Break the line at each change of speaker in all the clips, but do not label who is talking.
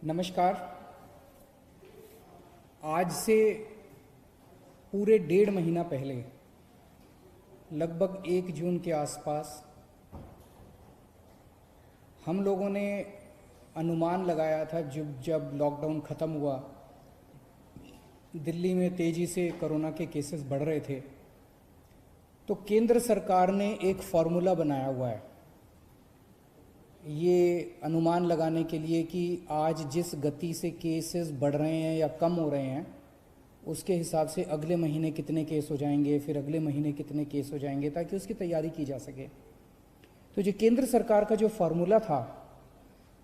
नमस्कार। आज से पूरे 1.5 महीना पहले, लगभग 1 जून के आसपास, हम लोगों ने अनुमान लगाया था जब लॉकडाउन ख़त्म हुआ, दिल्ली में तेज़ी से कोरोना के केसेस बढ़ रहे थे, तो केंद्र सरकार ने एक फॉर्मूला बनाया हुआ है ये अनुमान लगाने के लिए कि आज जिस गति से केसेस बढ़ रहे हैं या कम हो रहे हैं, उसके हिसाब से अगले महीने कितने केस हो जाएंगे, फिर अगले महीने कितने केस हो जाएंगे, ताकि उसकी तैयारी की जा सके। तो जो केंद्र सरकार का जो फार्मूला था,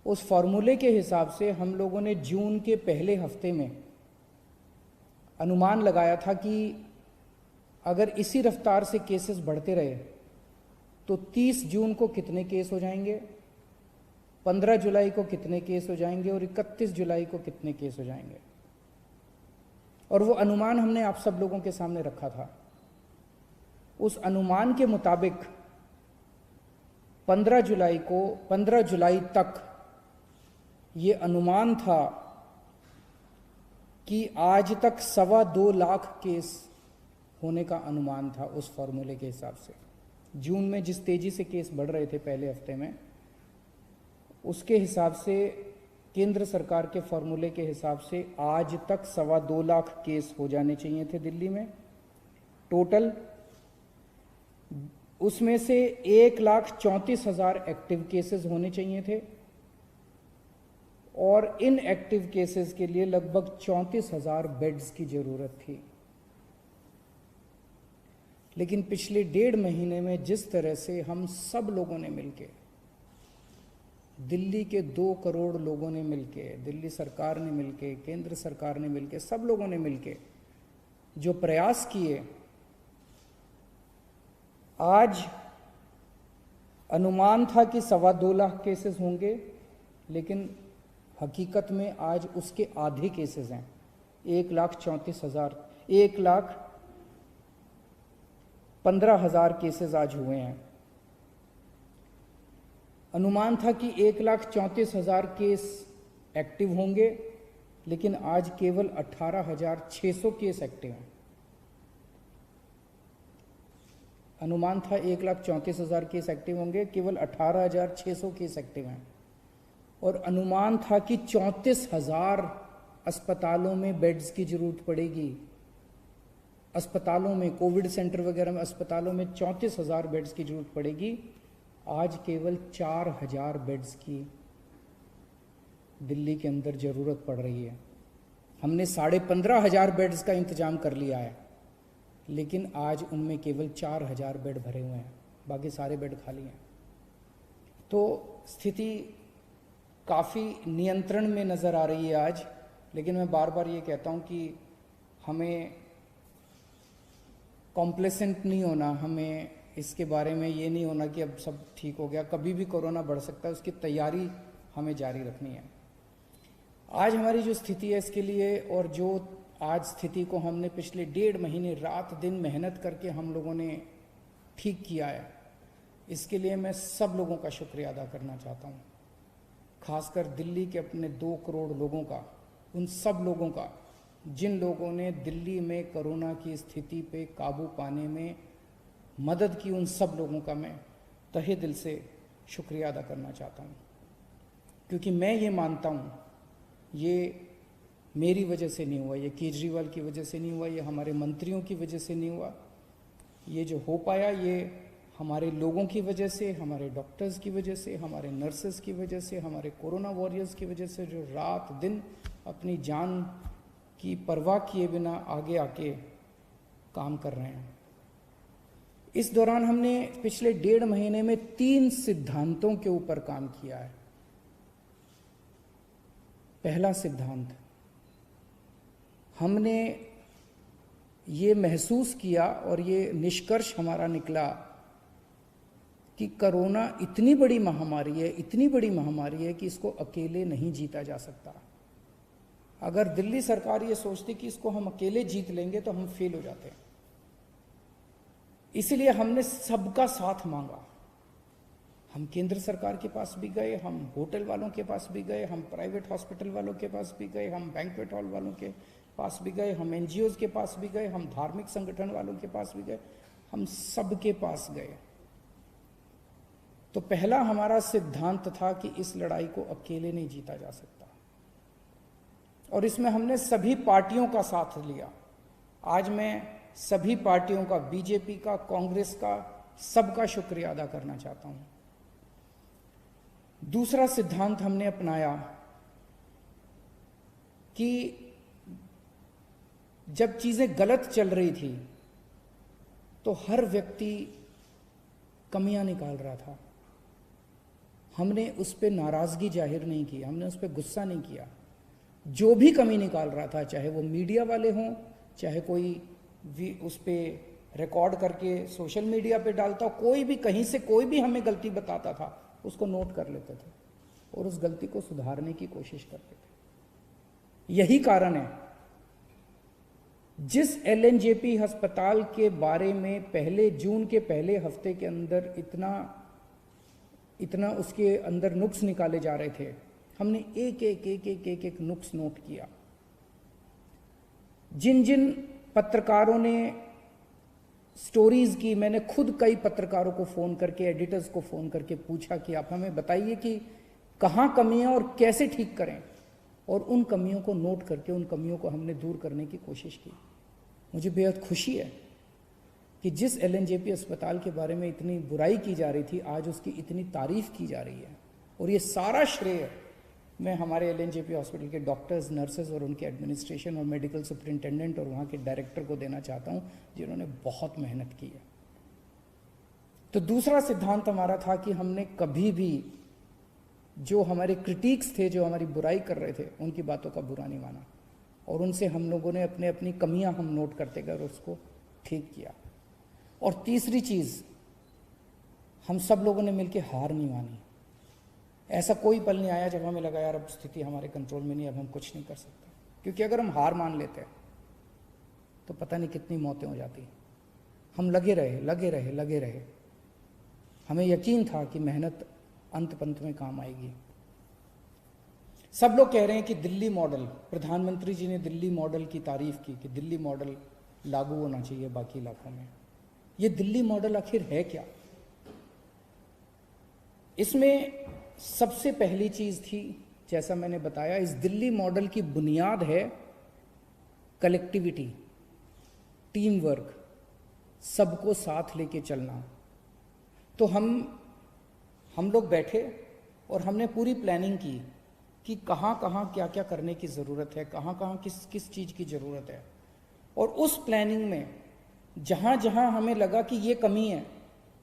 उस फार्मूले के हिसाब से हम लोगों ने जून के पहले हफ्ते में अनुमान लगाया था कि अगर इसी रफ्तार से केसेस बढ़ते रहे तो 30 जून को कितने केस हो जाएंगे, 15 जुलाई को कितने केस हो जाएंगे और 31 जुलाई को कितने केस हो जाएंगे। और वो अनुमान हमने आप सब लोगों के सामने रखा था। उस अनुमान के मुताबिक 15 जुलाई तक ये अनुमान था कि आज तक 2.25 लाख केस होने का अनुमान था। उस फॉर्मूले के हिसाब से जून में जिस तेजी से केस बढ़ रहे थे पहले हफ्ते में, उसके हिसाब से, केंद्र सरकार के फॉर्मूले के हिसाब से आज तक 2.25 लाख केस हो जाने चाहिए थे दिल्ली में टोटल। उसमें से 1,34,000 एक्टिव केसेस होने चाहिए थे और इन एक्टिव केसेस के लिए लगभग 34,000 बेड्स की जरूरत थी। लेकिन पिछले 1.5 महीने में जिस तरह से हम सब लोगों ने मिलकर, दिल्ली के 2 करोड़ लोगों ने मिलके, दिल्ली सरकार ने मिलके, केंद्र सरकार ने मिलके, सब लोगों ने मिलके जो प्रयास किए, आज अनुमान था कि 2.25 लाख केसेस होंगे, लेकिन हकीकत में आज उसके आधे केसेस हैं। 1,15,000 केसेस आज हुए हैं। अनुमान था कि 1,34,000 केस एक्टिव होंगे, लेकिन आज केवल 18,600 केस एक्टिव हैं। अनुमान था 1,34,000 केस एक्टिव होंगे, केवल 18,600 केस एक्टिव हैं। और अनुमान था कि 34,000 अस्पतालों में बेड्स की जरूरत पड़ेगी। अस्पतालों में, कोविड सेंटर वगैरह में, अस्पतालों में 34,000 बेड्स की जरूरत पड़ेगी। आज केवल 4,000 बेड्स की दिल्ली के अंदर ज़रूरत पड़ रही है। हमने 15,500 बेड्स का इंतजाम कर लिया है, लेकिन आज उनमें केवल 4,000 बेड भरे हुए हैं, बाकी सारे बेड खाली हैं। तो स्थिति काफ़ी नियंत्रण में नज़र आ रही है आज। लेकिन मैं बार बार ये कहता हूँ कि हमें कॉम्प्लेसेंट नहीं होना, हमें इसके बारे में ये नहीं होना कि अब सब ठीक हो गया। कभी भी कोरोना बढ़ सकता है, उसकी तैयारी हमें जारी रखनी है। आज हमारी जो स्थिति है इसके लिए, और जो आज स्थिति को हमने पिछले 1.5 महीने रात दिन मेहनत करके हम लोगों ने ठीक किया है, इसके लिए मैं सब लोगों का शुक्रिया अदा करना चाहता हूँ। खासकर दिल्ली के अपने 2 करोड़ लोगों का, उन सब लोगों का जिन लोगों ने दिल्ली में कोरोना की स्थिति पे काबू पाने में मदद की, उन सब लोगों का मैं तहे दिल से शुक्रिया अदा करना चाहता हूँ। क्योंकि मैं ये मानता हूँ, ये मेरी वजह से नहीं हुआ, ये केजरीवाल की वजह से नहीं हुआ, ये हमारे मंत्रियों की वजह से नहीं हुआ। ये जो हो पाया, ये हमारे लोगों की वजह से, हमारे डॉक्टर्स की वजह से, हमारे नर्सेस की वजह से, हमारे कोरोना वॉरियर्स की वजह से, जो रात दिन अपनी जान की परवाह किए बिना आगे आके काम कर रहे हैं। इस दौरान हमने पिछले 1.5 महीने में 3 सिद्धांतों के ऊपर काम किया है। पहला सिद्धांत, हमने ये महसूस किया और ये निष्कर्ष हमारा निकला कि कोरोना इतनी बड़ी महामारी है, इतनी बड़ी महामारी है कि इसको अकेले नहीं जीता जा सकता। अगर दिल्ली सरकार ये सोचती कि इसको हम अकेले जीत लेंगे तो हम फेल हो जाते हैं। इसलिए हमने सबका साथ मांगा। हम केंद्र सरकार के पास भी गए, हम होटल वालों के पास भी गए, हम प्राइवेट हॉस्पिटल वालों के पास भी गए, हम बैंक्वेट हॉल वालों के पास भी गए, हम एनजीओज के पास भी गए, हम धार्मिक संगठन वालों के पास भी गए, हम सबके पास गए। तो पहला हमारा सिद्धांत था कि इस लड़ाई को अकेले नहीं जीता जा सकता, और इसमें हमने सभी पार्टियों का साथ लिया। आज मैं सभी पार्टियों का, बीजेपी का, कांग्रेस का, सबका शुक्रिया अदा करना चाहता हूं। दूसरा सिद्धांत हमने अपनाया कि जब चीजें गलत चल रही थी तो हर व्यक्ति कमियां निकाल रहा था। हमने उस पर नाराजगी जाहिर नहीं की, हमने उस पर गुस्सा नहीं किया। जो भी कमी निकाल रहा था, चाहे वो मीडिया वाले हों, चाहे कोई भी उस पर रिकॉर्ड करके सोशल मीडिया पे डालता, कोई भी कहीं से कोई भी हमें गलती बताता था, उसको नोट कर लेते थे और उस गलती को सुधारने की कोशिश करते थे। यही कारण है जिस एलएनजेपी अस्पताल के बारे में पहले जून के पहले हफ्ते के अंदर इतना उसके अंदर नुक्स निकाले जा रहे थे, हमने एक नुक्स नोट किया। जिन जिन पत्रकारों ने स्टोरीज की, मैंने खुद कई पत्रकारों को फोन करके, एडिटर्स को फोन करके पूछा कि आप हमें बताइए कि कहां कमियां और कैसे ठीक करें, और उन कमियों को नोट करके उन कमियों को हमने दूर करने की कोशिश की। मुझे बेहद खुशी है कि जिस एलएनजेपी अस्पताल के बारे में इतनी बुराई की जा रही थी, आज उसकी इतनी तारीफ की जा रही है, और ये सारा श्रेय मैं हमारे एलएनजेपी हॉस्पिटल के डॉक्टर्स, नर्सेज और उनके एडमिनिस्ट्रेशन और मेडिकल सुपरिंटेंडेंट और वहाँ के डायरेक्टर को देना चाहता हूँ, जिन्होंने बहुत मेहनत की है। तो दूसरा सिद्धांत हमारा था कि हमने कभी भी जो हमारे क्रिटिक्स थे, जो हमारी बुराई कर रहे थे, उनकी बातों का बुरा नहीं माना, और उनसे हम लोगों ने अपनी कमियां हम नोट करते गए और उसको ठीक किया। और तीसरी चीज़, हम सब लोगों ने मिलकर हार नहीं मानी। ऐसा कोई पल नहीं आया जब हमें लगा यार अब स्थिति हमारे कंट्रोल में नहीं, अब हम कुछ नहीं कर सकते, क्योंकि अगर हम हार मान लेते तो पता नहीं कितनी मौतें हो जाती। हम लगे रहे। हमें यकीन था कि मेहनत अंत पंत में काम आएगी। सब लोग कह रहे हैं कि दिल्ली मॉडल, प्रधानमंत्री जी ने दिल्ली मॉडल की तारीफ की कि दिल्ली मॉडल लागू होना चाहिए बाकी इलाकों में। ये दिल्ली मॉडल आखिर है क्या? इसमें सबसे पहली चीज थी, जैसा मैंने बताया, इस दिल्ली मॉडल की बुनियाद है कलेक्टिविटी, टीम वर्क, सबको साथ लेके चलना। तो हम लोग बैठे और हमने पूरी प्लानिंग की कि कहाँ कहाँ क्या क्या करने की ज़रूरत है, कहाँ कहाँ किस किस चीज़ की ज़रूरत है। और उस प्लानिंग में जहाँ जहाँ हमें लगा कि ये कमी है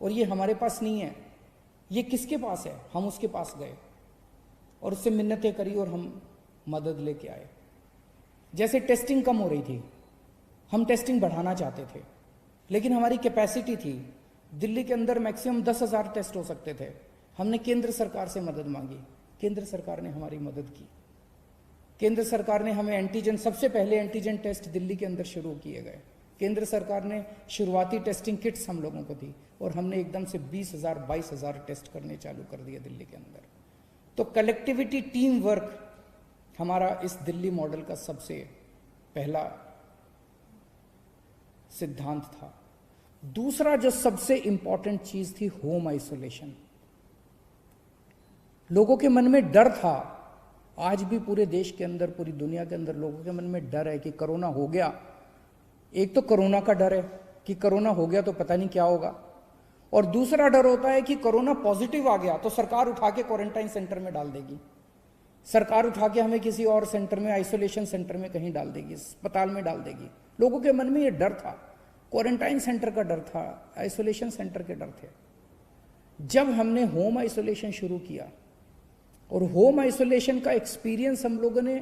और ये हमारे पास नहीं है, ये किसके पास है, हम उसके पास गए और उससे मिन्नतें करी और हम मदद लेके आए। जैसे टेस्टिंग कम हो रही थी, हम टेस्टिंग बढ़ाना चाहते थे, लेकिन हमारी कैपेसिटी थी, दिल्ली के अंदर मैक्सिमम 10,000 टेस्ट हो सकते थे। हमने केंद्र सरकार से मदद मांगी, केंद्र सरकार ने हमारी मदद की। केंद्र सरकार ने हमें एंटीजन, सबसे पहले एंटीजन टेस्ट दिल्ली के अंदर शुरू किए गए। केंद्र सरकार ने शुरुआती टेस्टिंग किट्स हम लोगों को दी और हमने एकदम से 20,000 22,000 टेस्ट करने चालू कर दिए दिल्ली के अंदर। तो कलेक्टिविटी, टीम वर्क हमारा इस दिल्ली मॉडल का सबसे पहला सिद्धांत था। दूसरा जो सबसे इंपॉर्टेंट चीज थी, होम आइसोलेशन। लोगों के मन में डर था, आज भी पूरे देश के अंदर, पूरी दुनिया के अंदर लोगों के मन में डर है कि कोरोना हो गया। एक तो कोरोना का डर है कि कोरोना हो गया तो पता नहीं क्या होगा, और दूसरा डर होता है कि कोरोना पॉजिटिव आ गया तो सरकार उठा के क्वारंटाइन सेंटर में डाल देगी, सरकार उठा के हमें किसी और सेंटर में, आइसोलेशन सेंटर में कहीं डाल देगी, अस्पताल में डाल देगी। लोगों के मन में ये डर था, क्वारंटाइन सेंटर का डर था, आइसोलेशन सेंटर के डर थे। जब हमने होम आइसोलेशन शुरू किया और होम आइसोलेशन का एक्सपीरियंस हम लोगों ने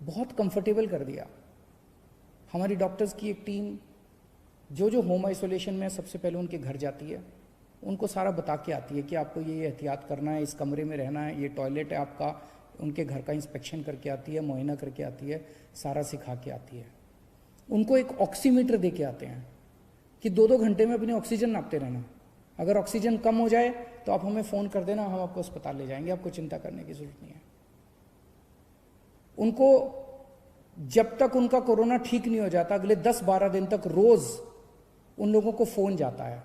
बहुत कंफर्टेबल कर दिया। हमारी डॉक्टर्स की एक टीम जो होम आइसोलेशन में सबसे पहले उनके घर जाती है, उनको सारा बता के आती है कि आपको ये एहतियात करना है, इस कमरे में रहना है, ये टॉयलेट है आपका। उनके घर का इंस्पेक्शन करके आती है, मुआयना करके आती है, सारा सिखा के आती है। उनको एक ऑक्सीमीटर दे के आते हैं कि 2-2 घंटे में अपनी ऑक्सीजन नापते रहना। अगर ऑक्सीजन कम हो जाए तो आप हमें फ़ोन कर देना, हम आपको अस्पताल ले जाएंगे, आपको चिंता करने की ज़रूरत नहीं है। उनको जब तक उनका कोरोना ठीक नहीं हो जाता, अगले 10-12 दिन तक रोज़ उन लोगों को फ़ोन जाता है,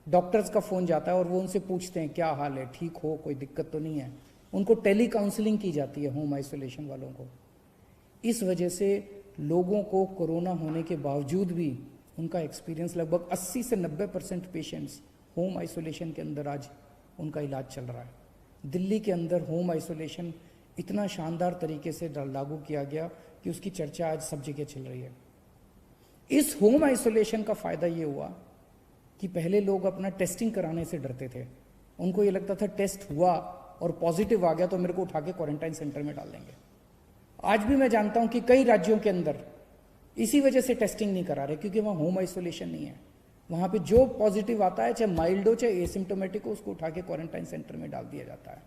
डॉक्टर्स का फ़ोन जाता है और वो उनसे पूछते हैं क्या हाल है, ठीक हो, कोई दिक्कत तो नहीं है। उनको टेली काउंसलिंग की जाती है होम आइसोलेशन वालों को। इस वजह से लोगों को कोरोना होने के बावजूद भी उनका एक्सपीरियंस, लगभग 80 से 90% पेशेंट्स होम आइसोलेशन के अंदर आज उनका इलाज चल रहा है। दिल्ली के अंदर होम आइसोलेशन इतना शानदार तरीके से लागू किया गया कि उसकी चर्चा आज सब जगह चल रही है। इस होम आइसोलेशन का फ़ायदा ये हुआ कि पहले लोग अपना टेस्टिंग कराने से डरते थे। उनको ये लगता था टेस्ट हुआ और पॉजिटिव आ गया तो मेरे को उठा के क्वारंटाइन सेंटर में डाल देंगे। आज भी मैं जानता हूं कि कई राज्यों के अंदर इसी वजह से टेस्टिंग नहीं करा रहे, क्योंकि वहाँ होम आइसोलेशन नहीं है। वहाँ पे जो पॉजिटिव आता है, चाहे माइल्ड हो चाहे एसिम्टोमेटिक हो, उसको उठा के क्वारंटाइन सेंटर में डाल दिया जाता है।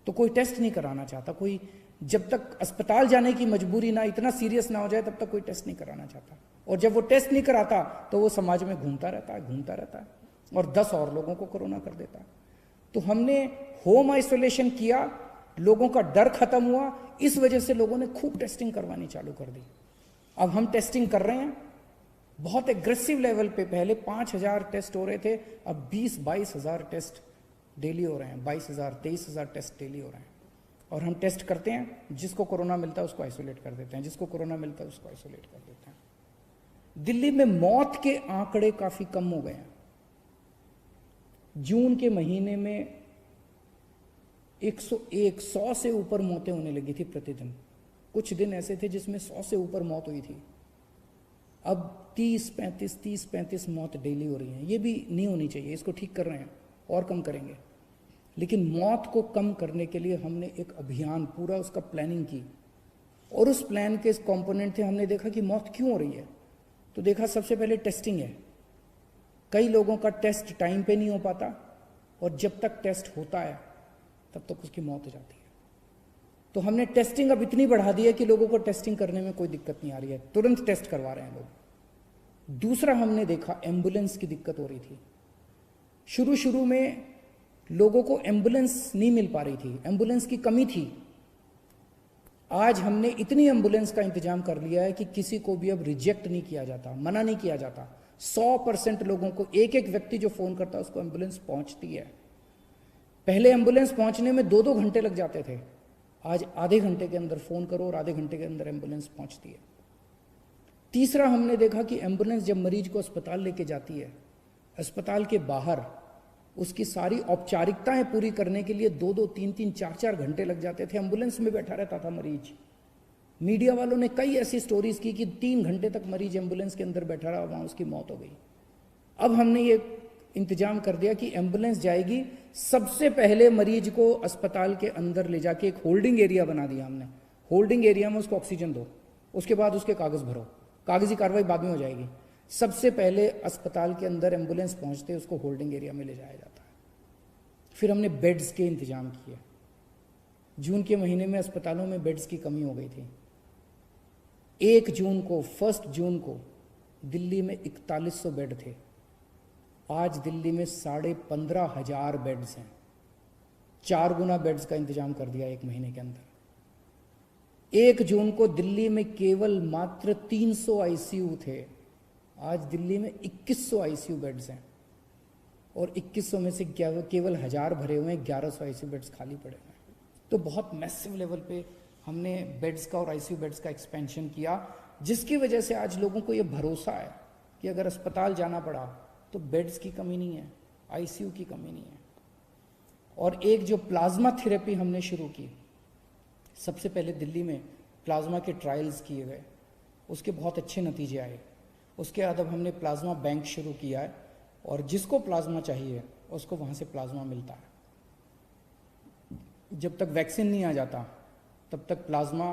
तो कोई टेस्ट नहीं कराना चाहता, कोई जब तक अस्पताल जाने की मजबूरी ना, इतना सीरियस ना हो जाए, तब तक कोई टेस्ट नहीं कराना चाहता। और जब वो टेस्ट नहीं कराता तो वो समाज में घूमता रहता है और 10 और लोगों को कोरोना कर देता है। तो हमने होम आइसोलेशन किया, लोगों का डर खत्म हुआ, इस वजह से लोगों ने खूब टेस्टिंग करवानी चालू कर दी। अब हम टेस्टिंग कर रहे हैं बहुत एग्रेसिव लेवल पे। पहले 5,000 टेस्ट हो रहे थे, अब 20-22 हज़ार टेस्ट डेली हो रहे हैं। 22,000-23,000 टेस्ट डेली हो रहे हैं। और हम टेस्ट करते हैं, जिसको कोरोना मिलता है उसको आइसोलेट कर देते हैं, जिसको कोरोना मिलता है उसको आइसोलेट कर देते हैं। दिल्ली में मौत के आंकड़े काफी कम हो गए हैं। जून के महीने में 100 से ऊपर मौतें होने लगी थी प्रतिदिन। कुछ दिन ऐसे थे जिसमें 100 से ऊपर मौत हुई थी। अब 30-35 मौत डेली हो रही हैं। ये भी नहीं होनी चाहिए, इसको ठीक कर रहे हैं और कम करेंगे। लेकिन मौत को कम करने के लिए हमने एक अभियान पूरा उसका प्लानिंग की, और उस प्लान के कंपोनेंट थे, हमने देखा कि मौत क्यों हो रही है। तो देखा सबसे पहले टेस्टिंग है। कई लोगों का टेस्ट टाइम पे नहीं हो पाता, और जब तक टेस्ट होता है तब तक उसकी मौत हो जाती है। तो हमने टेस्टिंग अब इतनी बढ़ा दी है कि लोगों को टेस्टिंग करने में कोई दिक्कत नहीं आ रही है, तुरंत टेस्ट करवा रहे हैं लोग। दूसरा हमने देखा एम्बुलेंस की दिक्कत हो रही थी। शुरू में लोगों को एम्बुलेंस नहीं मिल पा रही थी, एम्बुलेंस की कमी थी। आज हमने इतनी एम्बुलेंस का इंतजाम कर लिया है कि किसी को भी अब रिजेक्ट नहीं किया जाता, मना नहीं किया जाता। 100% लोगों को, एक व्यक्ति जो फोन करता है उसको एम्बुलेंस पहुंचती है। पहले एम्बुलेंस पहुंचने में 2-2 घंटे लग जाते थे, आज आधे घंटे के अंदर फोन करो और आधे घंटे के अंदर एम्बुलेंस पहुंचती है। तीसरा हमने देखा कि एम्बुलेंस जब मरीज को अस्पताल लेके जाती है, अस्पताल के बाहर उसकी सारी औपचारिकताएं पूरी करने के लिए 2-2, 3-3, 4-4 घंटे लग जाते थे। एम्बुलेंस में बैठा रहता था मरीज। मीडिया वालों ने कई ऐसी स्टोरीज की कि 3 घंटे तक मरीज एम्बुलेंस के अंदर बैठा रहा, वहां उसकी मौत हो गई। अब हमने ये इंतजाम कर दिया कि एम्बुलेंस जाएगी, सबसे पहले मरीज को अस्पताल के अंदर ले जाके एक होल्डिंग एरिया बना दिया हमने। होल्डिंग एरिया में उसको ऑक्सीजन दो, उसके बाद उसके कागज भरो, कागजी कार्रवाई बाद में हो जाएगी। सबसे पहले अस्पताल के अंदर एम्बुलेंस पहुंचते उसको होल्डिंग एरिया में ले जाया जाता है। फिर हमने बेड्स के इंतजाम किए। जून के महीने में अस्पतालों में बेड्स की कमी हो गई थी। 1 जून को दिल्ली में 4100 बेड थे। आज दिल्ली में 15,500 बेड्स हैं। 4 गुना बेड्स का इंतजाम कर दिया 1 महीने के अंदर। 1 जून को दिल्ली में केवल मात्र 300 आईसीयू थे, आज दिल्ली में 2100 आईसीयू बेड्स हैं, और 2100 में से केवल 1000 भरे हुए हैं, 1100 आईसीयू बेड्स खाली पड़े हुए हैं। तो बहुत मैसिव लेवल पे हमने बेड्स का और आईसीयू बेड्स का एक्सपेंशन किया, जिसकी वजह से आज लोगों को ये भरोसा है कि अगर अस्पताल जाना पड़ा तो बेड्स की कमी नहीं है, आईसीयू की कमी नहीं है। और एक जो प्लाज्मा थेरेपी हमने शुरू की, सबसे पहले दिल्ली में प्लाज्मा के ट्रायल्स किए गए, उसके बहुत अच्छे नतीजे आए। उसके बाद अब हमने प्लाज्मा बैंक शुरू किया है, और जिसको प्लाज्मा चाहिए उसको वहाँ से प्लाज्मा मिलता है। जब तक वैक्सीन नहीं आ जाता तब तक प्लाज्मा,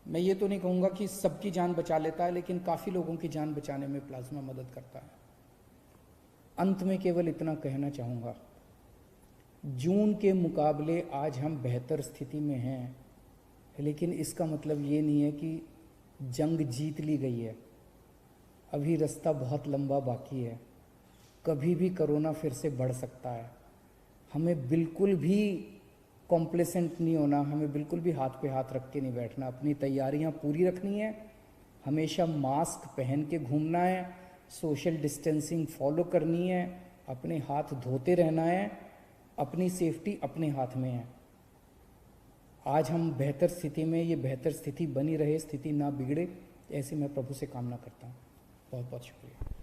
मैं ये तो नहीं कहूँगा कि सबकी जान बचा लेता है, लेकिन काफ़ी लोगों की जान बचाने में प्लाज्मा मदद करता है। अंत में केवल इतना कहना चाहूँगा, जून के मुकाबले आज हम बेहतर स्थिति में हैं, लेकिन इसका मतलब ये नहीं है कि जंग जीत ली गई है। अभी रास्ता बहुत लंबा बाकी है। कभी भी कोरोना फिर से बढ़ सकता है। हमें बिल्कुल भी कॉम्प्लेसेंट नहीं होना, हमें बिल्कुल भी हाथ पे हाथ रख के नहीं बैठना, अपनी तैयारियां पूरी रखनी है, हमेशा मास्क पहन के घूमना है, सोशल डिस्टेंसिंग फॉलो करनी है, अपने हाथ धोते रहना है, अपनी सेफ्टी अपने हाथ में है। आज हम बेहतर स्थिति में, ये बेहतर स्थिति बनी रहे, स्थिति ना बिगड़े, ऐसे मैं प्रभु से कामना करता हूँ। बहुत बहुत शुक्रिया।